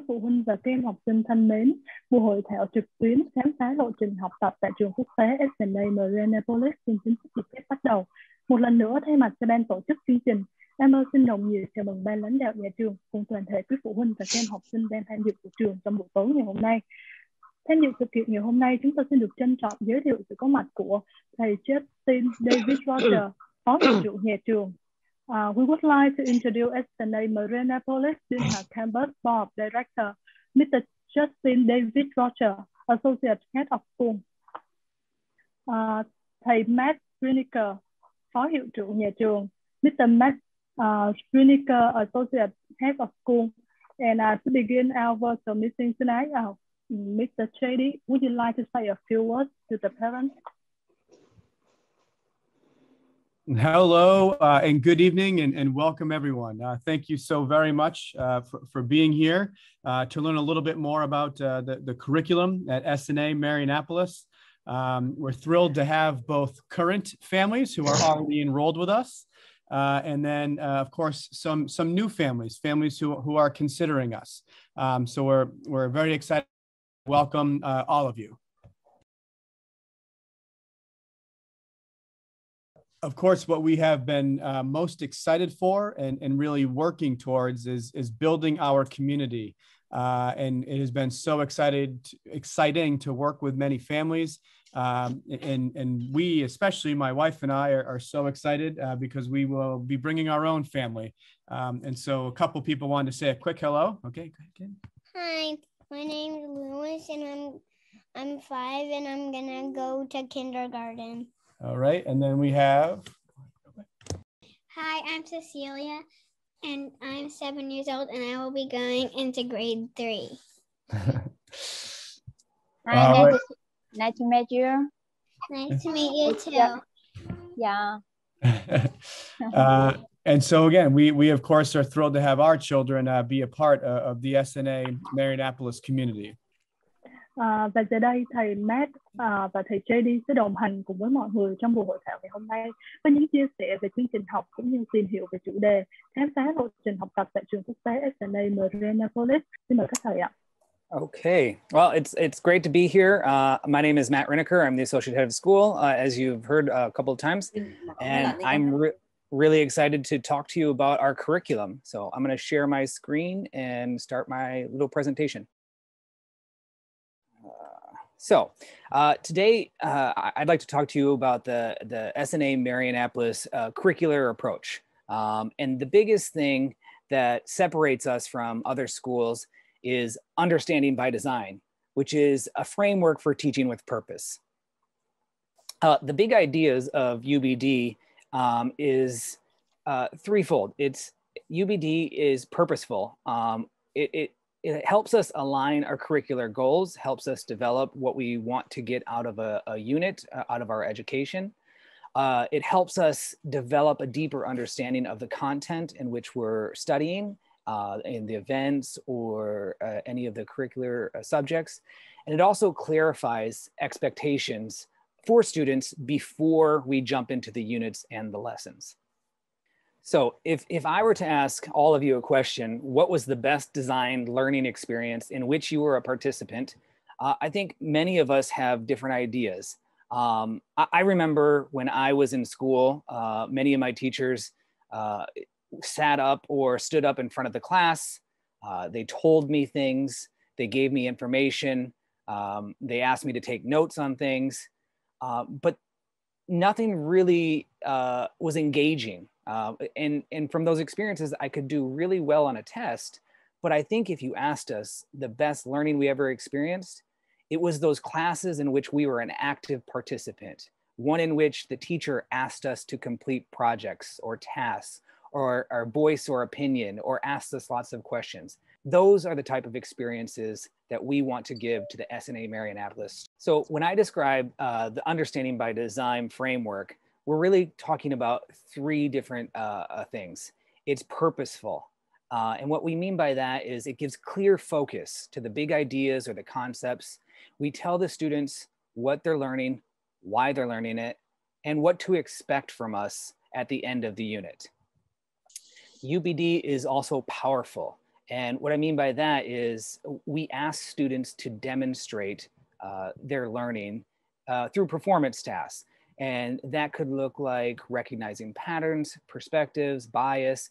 phụ huynh và các em học sinh thân mến, buổi hội thảo trực tuyến khám phá lộ trình học tập tại Trường Quốc tế Sna Marianapolis xin chính thức được phép bắt đầu. Một lần nữa, thay mặt cho ban tổ chức chương trình, em xin nồng nhiệt chào mừng ban lãnh đạo nhà trường cùng toàn thể quý phụ huynh và các em học sinh đang tham dự của trường trong buổi tối ngày hôm nay. Tham dự sự kiện ngày hôm nay, chúng tôi xin được trân trọng giới thiệu sự có mặt của thầy Justin David Rogers, Phó Hiệu trưởng nhà trường. We would like to introduce Sna Marianapolis Student Campus Board Director, Mr. Justin David Rogers, Associate Head of School. Thầy Matt Riniker, Phó Hiệu trưởng nhà trường, Mr. Matt Riniker, Associate Head of School. And to begin our virtual meeting tonight, Mr. Chady, would you like to say a few words to the parents? Hello and good evening and welcome everyone. Thank you so very much for being here to learn a little bit more about the curriculum at Sna Marianapolis. We're thrilled to have both current families who are already enrolled with us and then of course some new families who are considering us. So we're very excited to welcome all of you. Of course, what we have been most excited for and really working towards is building our community. And it has been so exciting to work with many families. And we, especially my wife and I, are so excited because we will be bringing our own family. And so a couple people wanted to say a quick hello. Okay, go ahead, Kim. Hi, my name is Lewis and I'm 5 and I'm gonna go to kindergarten. All right, and then we have. Hi, I'm Cecilia, and I'm 7 years old, and I will be going into grade 3. Hi, nice to meet you. Nice to meet you too. Yeah. And so again, we of course are thrilled to have our children be a part of the Sna Marianapolis community. Và giờ đây thầy Matt và thầy JD sẽ đồng hành cùng với mọi người trong buổi hội thảo ngày hôm nay với những chia sẻ về chương trình học cũng như tìm hiểu về chủ đề khám phá lộ trình học tập tại Trường Quốc tế Sna Marianapolis. Xin mời các thầy ạ. Okay, well, it's great to be here. My name is Matt Riniker. I'm the associate head of school, as you've heard a couple of times, and I'm really excited to talk to you about our curriculum. So I'm going to share my screen and start my little presentation. So today I'd like to talk to you about the Sna Marianapolis curricular approach. And the biggest thing that separates us from other schools is understanding by design, which is a framework for teaching with purpose. The big ideas of UBD is threefold. UBD is purposeful. It helps us align our curricular goals, helps us develop what we want to get out of a unit, out of our education. It helps us develop a deeper understanding of the content in which we're studying, in the events or any of the curricular subjects. And it also clarifies expectations for students before we jump into the units and the lessons. So if I were to ask all of you a question, what was the best designed learning experience in which you were a participant? I think many of us have different ideas. I remember when I was in school, many of my teachers sat up or stood up in front of the class. They told me things, they gave me information, they asked me to take notes on things, but nothing really was engaging. And from those experiences, I could do really well on a test. But I think if you asked us the best learning we ever experienced, it was those classes in which we were an active participant, one in which the teacher asked us to complete projects or tasks or voice or opinion or asked us lots of questions. Those are the type of experiences that we want to give to the Sna Marianapolis. So when I describe the understanding by design framework, we're really talking about three different things. It's purposeful. And what we mean by that is it gives clear focus to the big ideas or the concepts. We tell the students what they're learning, why they're learning it, and what to expect from us at the end of the unit. UBD is also powerful. And what I mean by that is we ask students to demonstrate their learning through performance tasks. And that could look like recognizing patterns, perspectives, bias.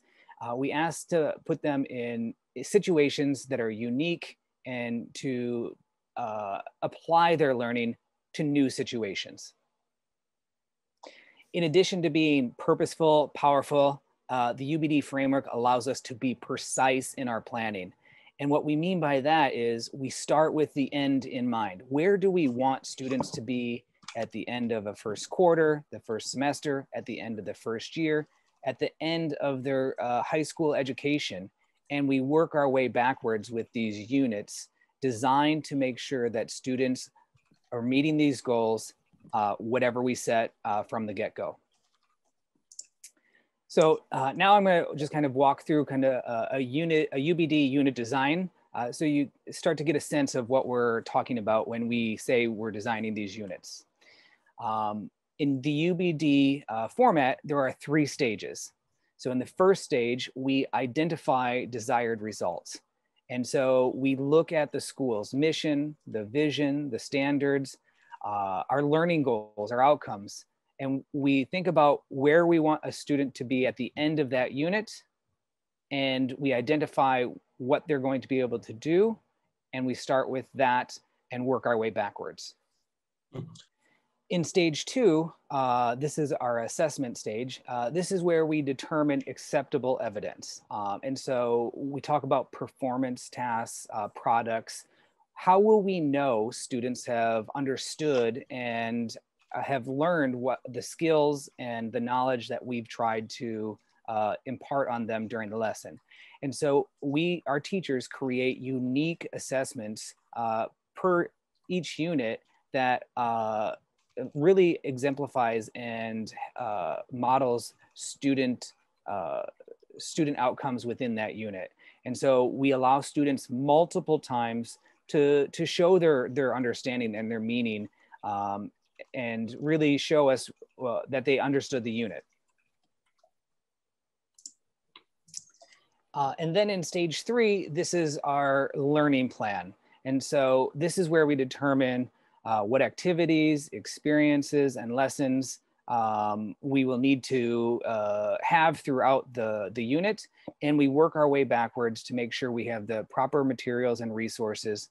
We ask to put them in situations that are unique and to apply their learning to new situations. In addition to being purposeful, powerful, the UBD framework allows us to be precise in our planning. And what we mean by that is we start with the end in mind. Where do we want students to be at the end of a first quarter, the first semester, at the end of the first year, at the end of their high school education? And we work our way backwards with these units designed to make sure that students are meeting these goals, whatever we set from the get-go. So now I'm going to just kind of walk through kind of a UBD unit design. So you start to get a sense of what we're talking about when we say we're designing these units. In the UBD format, there are 3 stages. So in the first stage, we identify desired results. And so we look at the school's mission, the vision, the standards, our learning goals, our outcomes. And we think about where we want a student to be at the end of that unit. And we identify what they're going to be able to do. And we start with that and work our way backwards. In stage 2, this is our assessment stage. This is where we determine acceptable evidence. And so we talk about performance tasks, products. How will we know students have understood and have learned what the skills and the knowledge that we've tried to impart on them during the lesson? And so our teachers create unique assessments per each unit that really exemplifies and models student outcomes within that unit. And so we allow students multiple times to show their understanding and their meaning, and really show us that they understood the unit. And then in stage 3, this is our learning plan. And so this is where we determine what activities, experiences, and lessons we will need to have throughout the unit. And we work our way backwards to make sure we have the proper materials and resources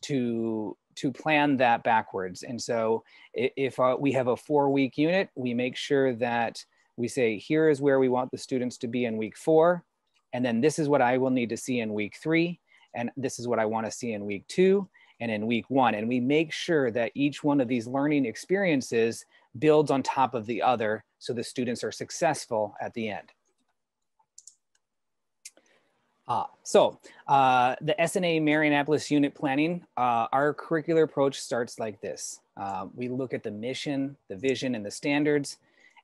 to plan that backwards. And so if we have a 4-week unit, we make sure that we say, here is where we want the students to be in week 4. And then this is what I will need to see in week 3. And this is what I want to see in week 2 and in week 1. And we make sure that each one of these learning experiences builds on top of the other so the students are successful at the end. The SNA Marianapolis unit planning, our curricular approach starts like this. We look at the mission, the vision, and the standards,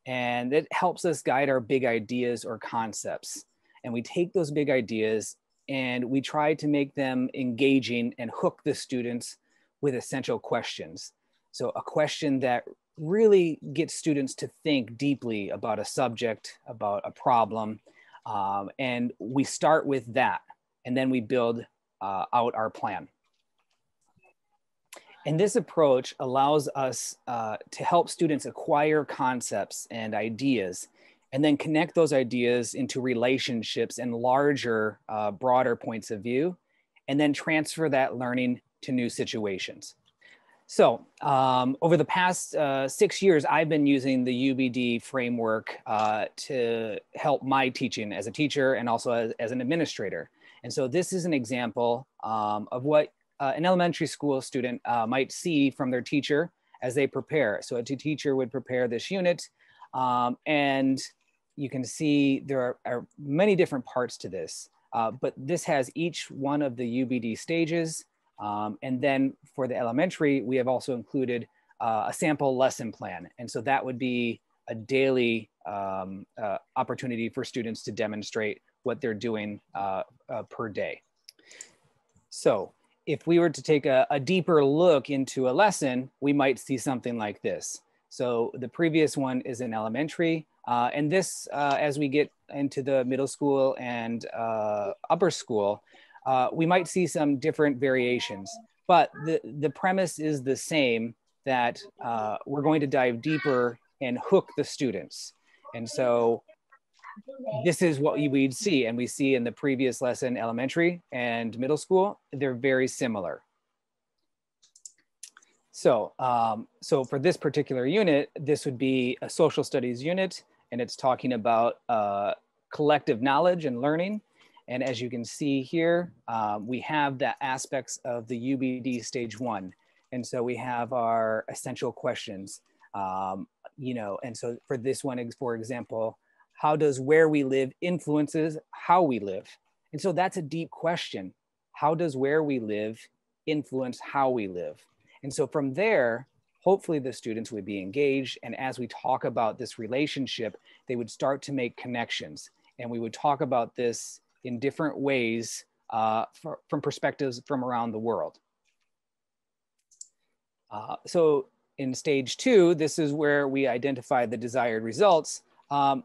and it helps us guide our big ideas or concepts. And we take those big ideas and we try to make them engaging and hook the students with essential questions. So a question that really gets students to think deeply about a subject, about a problem. And we start with that, and then we build out our plan. And this approach allows us to help students acquire concepts and ideas, and then connect those ideas into relationships and larger, broader points of view, and then transfer that learning to new situations. So over the past 6 years, I've been using the UBD framework to help my teaching as a teacher and also as an administrator. And so this is an example of what an elementary school student might see from their teacher as they prepare. So a teacher would prepare this unit, and you can see there are many different parts to this, but this has each one of the UBD stages. And then for the elementary, we have also included a sample lesson plan. And so that would be a daily opportunity for students to demonstrate what they're doing per day. So if we were to take a deeper look into a lesson, we might see something like this. So the previous one is in elementary. And this, as we get into the middle school and upper school, we might see some different variations, but the premise is the same, that we're going to dive deeper and hook the students. And so this is what we'd see, and we see in the previous lesson, elementary and middle school, they're very similar. So, so for this particular unit, this would be a social studies unit, and it's talking about collective knowledge and learning. And as you can see here, we have the aspects of the UBD stage 1. And so we have our essential questions, you know, and so for this one, for example, how does where we live influences how we live? And so that's a deep question. How does where we live influence how we live? And so from there, hopefully the students would be engaged. And as we talk about this relationship, they would start to make connections. And we would talk about this in different ways from perspectives from around the world. So in stage 2, this is where we identify the desired results.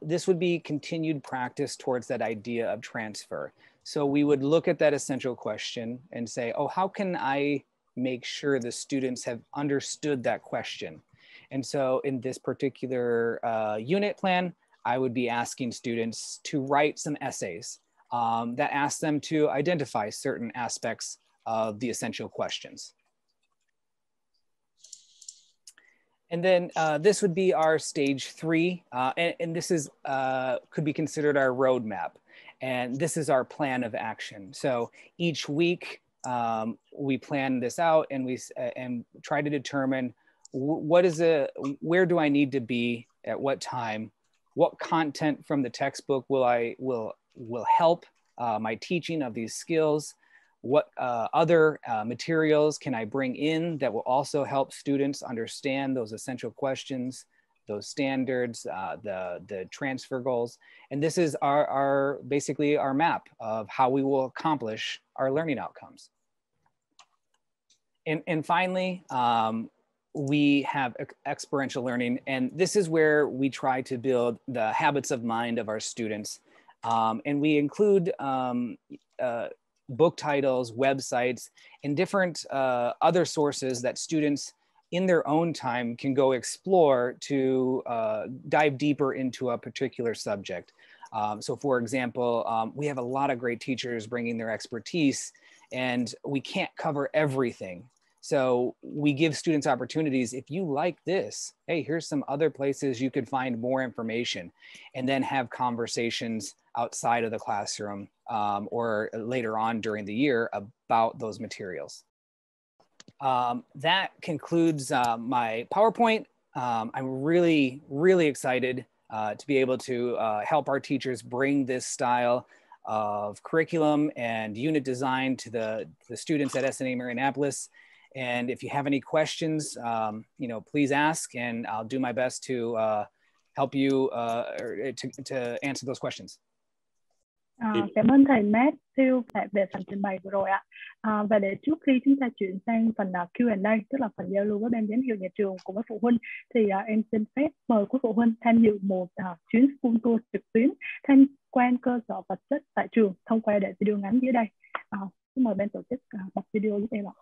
This would be continued practice towards that idea of transfer. So we would look at that essential question and say, oh, how can I make sure the students have understood that question? And so in this particular unit plan, I would be asking students to write some essays that ask them to identify certain aspects of the essential questions. And then this would be our stage 3, and this is could be considered our roadmap. And this is our plan of action. So each week we plan this out, and we try to determine where do I need to be at what time, what content from the textbook will help my teaching of these skills. What other materials can I bring in that will also help students understand those essential questions, those standards, the transfer goals. And this is basically our map of how we will accomplish our learning outcomes. And finally, we have experiential learning. And this is where we try to build the habits of mind of our students. And we include book titles, websites, and different other sources that students in their own time can go explore to dive deeper into a particular subject. So for example, we have a lot of great teachers bringing their expertise, and we can't cover everything. So we give students opportunities. If you like this, hey, here's some other places you could find more information, and then have conversations outside of the classroom or later on during the year about those materials. That concludes my PowerPoint. I'm really, really excited to be able to help our teachers bring this style of curriculum and unit design to the students at SNA Marianapolis. And if you have any questions, you know, please ask, and I'll do my best to help you to answer those questions. Cảm ơn thầy Matthew về phần trình bày vừa rồi ạ. Và để trước khi chúng ta chuyển sang phần Q&A, tức là phần giao lưu với ban giám hiệu nhà trường cùng với phụ huynh, thì em xin phép mời quý phụ huynh tham dự một chuyến school tour trực tuyến tham quan cơ sở vật chất tại trường thông qua đoạn video ngắn dưới đây. Xin mời ban tổ chức bật video giúp em ạ.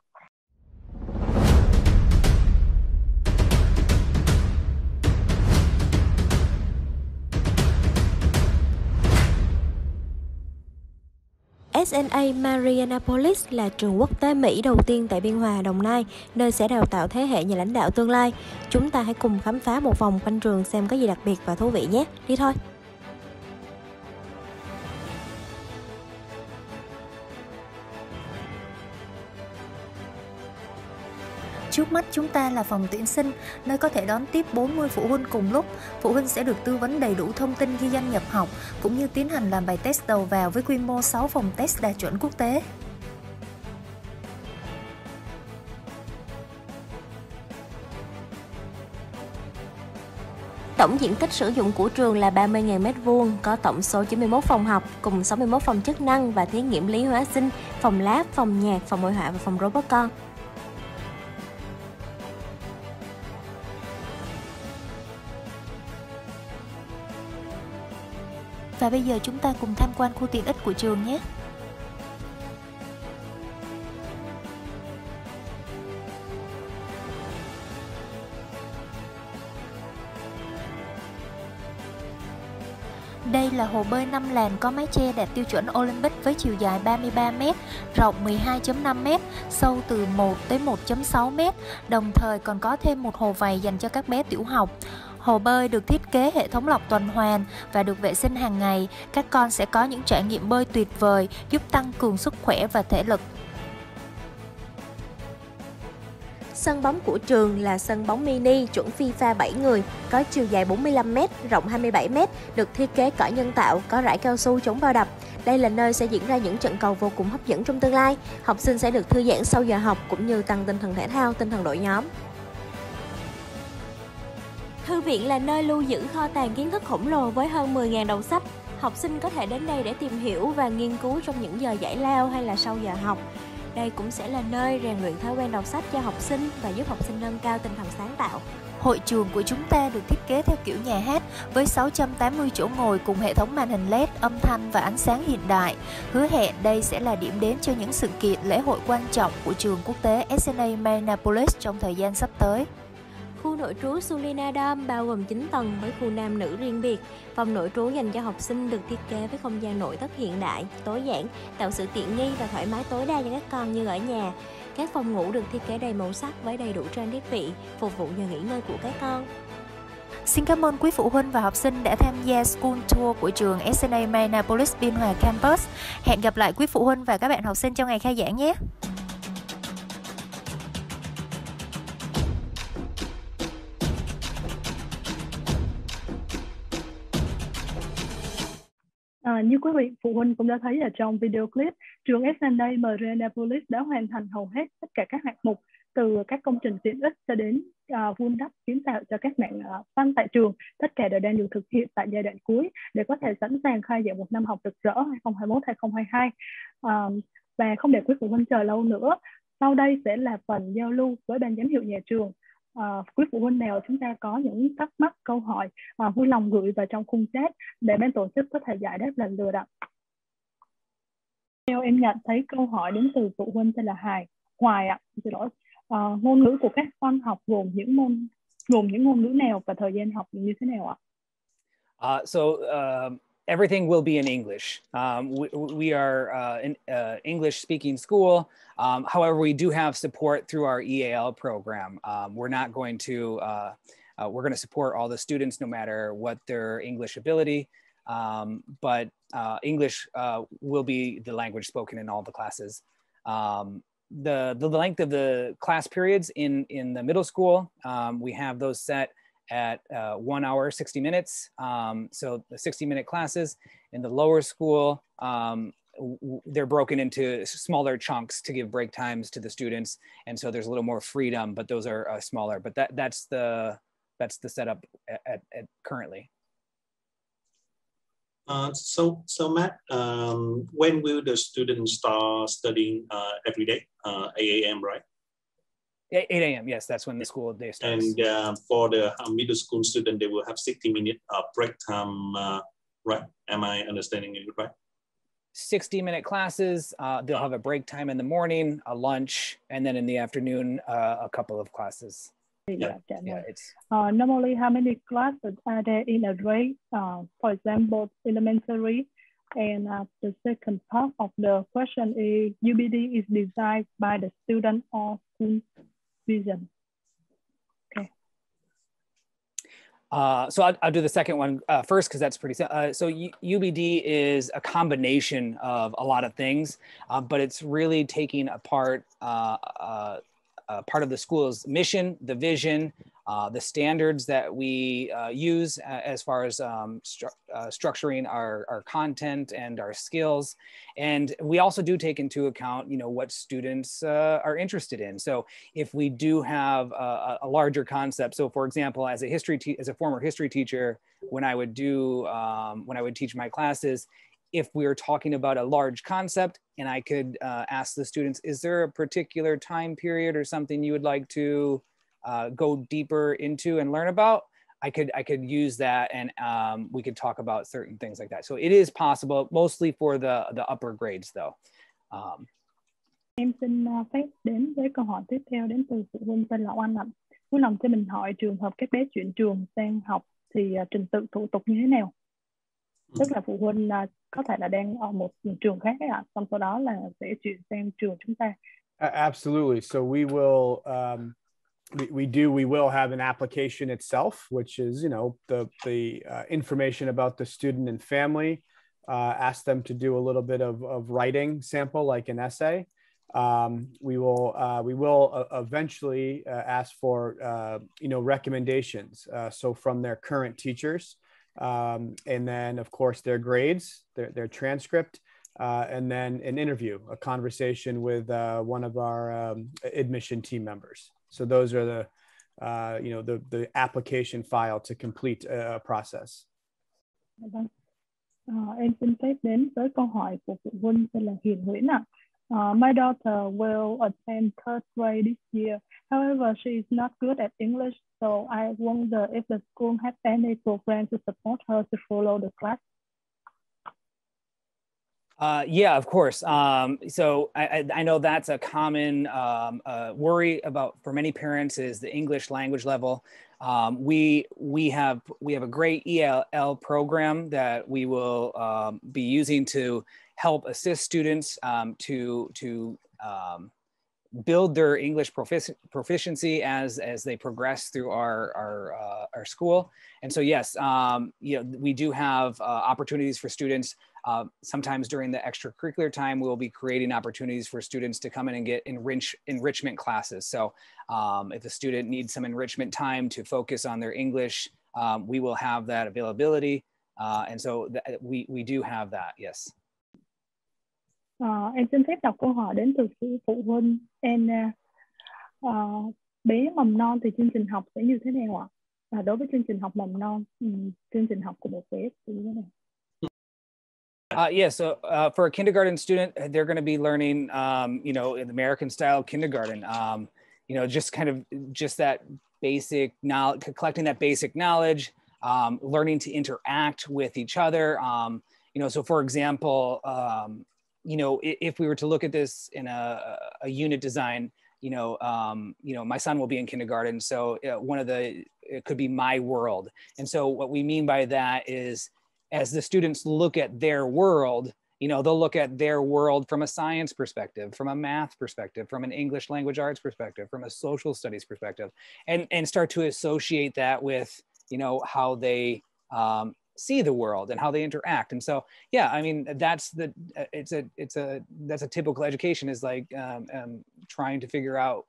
SNA Marianapolis là trường quốc tế Mỹ đầu tiên tại Biên Hòa, Đồng Nai, nơi sẽ đào tạo thế hệ nhà lãnh đạo tương lai. Chúng ta hãy cùng khám phá một vòng quanh trường xem có gì đặc biệt và thú vị nhé. Đi thôi! Trước mắt chúng ta là phòng tuyển sinh, nơi có thể đón tiếp 40 phụ huynh cùng lúc. Phụ huynh sẽ được tư vấn đầy đủ thông tin ghi danh nhập học, cũng như tiến hành làm bài test đầu vào với quy mô 6 phòng test đạt chuẩn quốc tế. Tổng diện tích sử dụng của trường là 30.000 m², có tổng số 91 phòng học cùng 61 phòng chức năng và thí nghiệm lý hóa sinh, phòng lab, phòng nhạc, phòng hội họa và phòng robot con. Và bây giờ chúng ta cùng tham quan khu tiện ích của trường nhé. Đây là hồ bơi 5 làn có mái che đạt tiêu chuẩn Olympic với chiều dài 33m, rộng 12.5m, sâu từ 1 tới 1.6m, đồng thời còn có thêm một hồ vầy dành cho các bé tiểu học. Hồ bơi được thiết kế hệ thống lọc tuần hoàn và được vệ sinh hàng ngày. Các con sẽ có những trải nghiệm bơi tuyệt vời, giúp tăng cường sức khỏe và thể lực. Sân bóng của trường là sân bóng mini chuẩn FIFA 7 người, có chiều dài 45m, rộng 27m, được thiết kế cỏ nhân tạo, có rải cao su chống va đập. Đây là nơi sẽ diễn ra những trận cầu vô cùng hấp dẫn trong tương lai. Học sinh sẽ được thư giãn sau giờ học cũng như tăng tinh thần thể thao, tinh thần đội nhóm. Thư viện là nơi lưu giữ kho tàng kiến thức khổng lồ với hơn 10.000 đầu sách. Học sinh có thể đến đây để tìm hiểu và nghiên cứu trong những giờ giải lao hay là sau giờ học. Đây cũng sẽ là nơi rèn luyện thói quen đọc sách cho học sinh và giúp học sinh nâng cao tinh thần sáng tạo. Hội trường của chúng ta được thiết kế theo kiểu nhà hát với 680 chỗ ngồi cùng hệ thống màn hình LED, âm thanh và ánh sáng hiện đại. Hứa hẹn đây sẽ là điểm đến cho những sự kiện lễ hội quan trọng của Trường Quốc tế Sna Marianapolis trong thời gian sắp tới. Khu nội trú Sulinadom bao gồm 9 tầng với khu nam nữ riêng biệt. Phòng nội trú dành cho học sinh được thiết kế với không gian nội thất hiện đại, tối giản, tạo sự tiện nghi và thoải mái tối đa cho các con như ở nhà. Các phòng ngủ được thiết kế đầy màu sắc với đầy đủ trang thiết bị, phục vụ giờ nghỉ ngơi của các con. Xin cảm ơn quý phụ huynh và học sinh đã tham gia School Tour của trường Sna Marianapolis Biên Hòa Campus. Hẹn gặp lại quý phụ huynh và các bạn học sinh trong ngày khai giảng nhé! Như quý vị phụ huynh cũng đã thấy ở trong video clip, trường Sna Marianapolis đã hoàn thành hầu hết tất cả các hạng mục, từ các công trình tiện ích cho đến vun đắp kiến tạo cho các mảng văn tại trường. Tất cả đều đang được thực hiện tại giai đoạn cuối để có thể sẵn sàng khai giảng một năm học rực rỡ 2021-2022. Và không để quý phụ huynh chờ lâu nữa, sau đây sẽ là phần giao lưu với ban giám hiệu nhà trường. Quý phụ huynh nào chúng ta có những thắc mắc, câu hỏi vui lòng gửi vào trong khung chat để ban tổ chức có thể giải đáp lần lượt ạ. Theo em nhận thấy câu hỏi đến từ phụ huynh tên là Hoài ạ. Xin lỗi. Ngôn ngữ của các con học gồm những ngôn ngữ nào và thời gian học như thế nào ạ? Everything will be in English. We are an English-speaking school. However, we do have support through our EAL program. We're not going to, we're going to support all the students no matter what their English ability. But English will be the language spoken in all the classes. The length of the class periods in the middle school, we have those set at 1 hour, 60 minutes. So the 60-minute classes. In the lower school, they're broken into smaller chunks to give break times to the students. And so there's a little more freedom, but those are smaller. But that's the setup at currently. So Matt, when will the students start studying every day? 8 a.m., right? 8 a.m. Yes, that's when the school day starts. And for the middle school student, they will have 60-minute break time, right? Am I understanding it right? 60-minute classes. They'll have a break time in the morning, a lunch, and then in the afternoon, a couple of classes. Yeah. Normally, how many classes are there in a day? For example, elementary. And the second part of the question is, UBD is designed by the student or school vision. Okay. So I'll do the second one first because that's pretty simple. So UBD is a combination of a lot of things, but it's really taking apart part of the school's mission, the vision, the standards that we use as far as structuring our content and our skills. And we also do take into account, what students are interested in. So if we do have a larger concept, so for example, as a former history teacher, when I would teach my classes, if we were talking about a large concept and I could ask the students, is there a particular time period or something you would like to go deeper into and learn about? I could use that, and we could talk about certain things like that. So it is possible, mostly for the upper grades though. Em xin phép đến với câu hỏi tiếp theo đến từ phụ huynh tên là Oanh ạ. Vui lòng cho mình hỏi trường hợp các bé chuyển trường sang học thì trình tự thủ tục như thế nào? Tức là phụ huynh có thể là đang ở một trường khác ạ, xong sau đó là sẽ chuyển sang trường chúng ta. Absolutely. So we will we will have an application itself, which is, you know, the information about the student and family. Ask them to do a little bit of writing sample, like an essay. We will eventually ask for you know, recommendations. So from their current teachers, and then of course their grades, their transcript, and then an interview, a conversation with one of our admission team members. So those are the you know, the application file to complete a process. Em xin phép đến với câu hỏi của phụ huynh tên là Hiền Nguyễn ạ. My daughter will attend third grade this year. However, she is not good at English, so I wonder if the school has any program to support her to follow the class. Yeah, of course. So I know that's a common worry for many parents, is the English language level. We have a great ELL program that we will be using to help assist students to build their English proficiency as they progress through our school. And so yes, you know, we do have opportunities for students. Sometimes during the extracurricular time, we'll be creating opportunities for students to come in and get enrichment classes. So if a student needs some enrichment time to focus on their English, we will have that availability. And so we do have that, yes. Em xin phép đọc câu hỏi đến từ phụ huynh Anna. Bé mầm non thì chương trình học sẽ như thế nào ạ? Đối với chương trình học mầm non, chương trình học của một bé thì như thế nào? Yeah, so for a kindergarten student, they're going to be learning, you know, in the American style kindergarten, you know, just that basic knowledge, collecting that basic knowledge, learning to interact with each other. You know, so for example, you know, if we were to look at this in a unit design, you know, my son will be in kindergarten, so it could be my world. And so what we mean by that is, as the students look at their world, you know, they'll look at their world from a science perspective, from a math perspective, from an English language arts perspective, from a social studies perspective, and start to associate that with, you know, how they see the world and how they interact. And so, yeah, I mean, that's a typical education, is like trying to figure out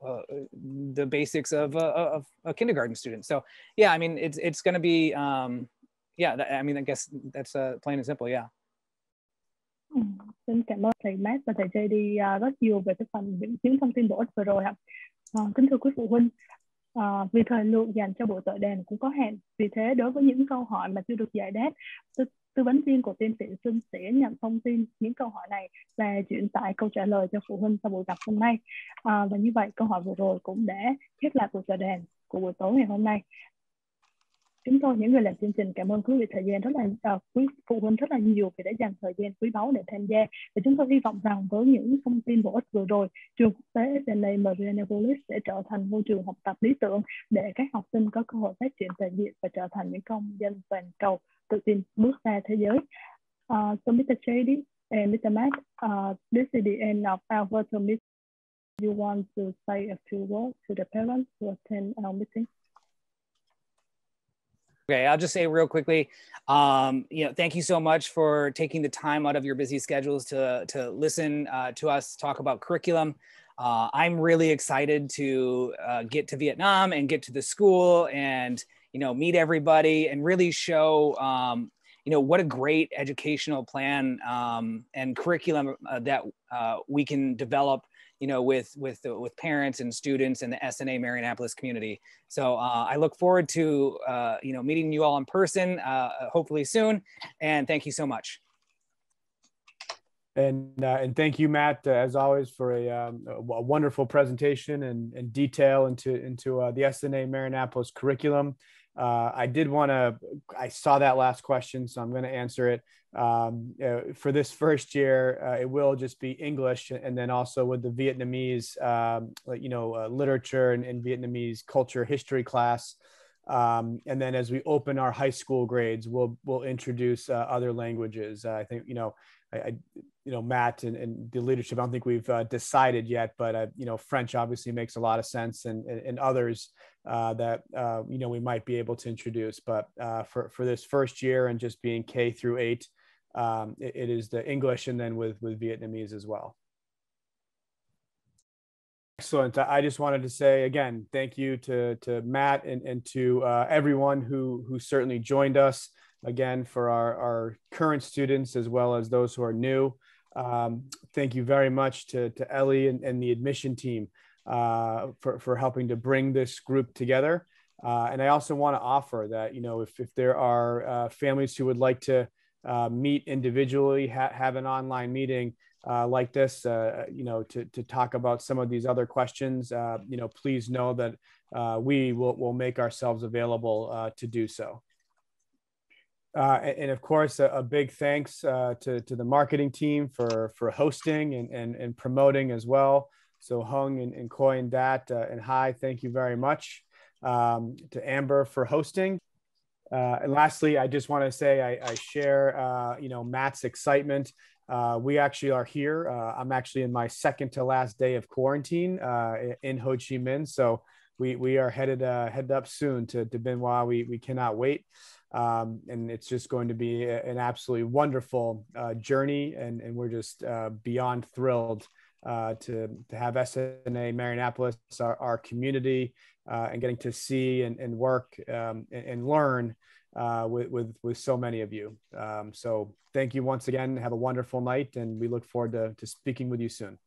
the basics of a kindergarten student. So yeah, I mean, it's going to be, yeah, I mean, I guess that's plain and simple, yeah. Xin cảm ơn thầy Matt và thầy JD rất nhiều về cái phần những thông tin bổ ích vừa rồi ạ. Kính thưa quý phụ huynh, vì thời lượng dành cho buổi tọa đàm cũng có hạn, vì thế đối với những câu hỏi mà chưa được giải đáp, tư vấn viên của tiến sĩ Sinh sẽ nhận thông tin những câu hỏi này và chuyển tải câu trả lời cho phụ huynh sau buổi gặp hôm nay. Và như vậy câu hỏi vừa rồi cũng đã khép lại buổi tọa đàm của buổi tối ngày hôm nay. Chúng tôi, những người làm chương trình, cảm ơn quý vị quý phụ huynh rất là nhiều vì đã dành thời gian quý báu để tham gia. Và chúng tôi hy vọng rằng với những thông tin bổ ích vừa rồi, trường quốc tế Sna Marianapolis sẽ trở thành môi trường học tập lý tưởng để các học sinh có cơ hội phát triển toàn diện và trở thành những công dân toàn cầu tự tin bước ra thế giới. So Mr. JD and Mr. Matt, this is the end of our virtual meeting. You want to say a few words to the parents who attend our meeting? Okay, I'll just say real quickly, you know, thank you so much for taking the time out of your busy schedules to listen to us talk about curriculum. I'm really excited to get to Vietnam and get to the school and, you know, meet everybody and really show, you know, what a great educational plan and curriculum that we can develop, you know, with parents and students in the Sna Marianapolis community. So I look forward to, you know, meeting you all in person, hopefully soon. And thank you so much. And thank you, Matt, as always, for a wonderful presentation and detail into the Sna Marianapolis curriculum. I saw that last question, so I'm going to answer it. For this first year, it will just be English, and then also with the Vietnamese, literature and Vietnamese culture history class. And then as we open our high school grades, we'll introduce other languages. I think, Matt and the leadership, I don't think we've decided yet, but, French obviously makes a lot of sense, and others that, we might be able to introduce. But for this first year and just being K through 8, it is the English, and then with Vietnamese as well. Excellent. I just wanted to say again, thank you to Matt and to everyone who certainly joined us, again, for our current students as well as those who are new. Thank you very much to Ellie and the admission team for helping to bring this group together. And I also want to offer that, if there are families who would like to meet individually, have an online meeting like this, to talk about some of these other questions, please know that we will make ourselves available to do so. And of course, a big thanks to the marketing team for hosting and promoting as well. So Hung and Koi and Dat and Hai, thank you very much. To Amber for hosting. And lastly, I just want to say I share, Matt's excitement. We actually are here. I'm actually in my second to last day of quarantine in Ho Chi Minh. So we are headed up soon to Bien Hoa. We cannot wait. And it's just going to be an absolutely wonderful journey. And we're just beyond thrilled to have SNA Marianapolis, our community, and getting to see and work and learn with so many of you. So thank you once again. Have a wonderful night, and we look forward to speaking with you soon.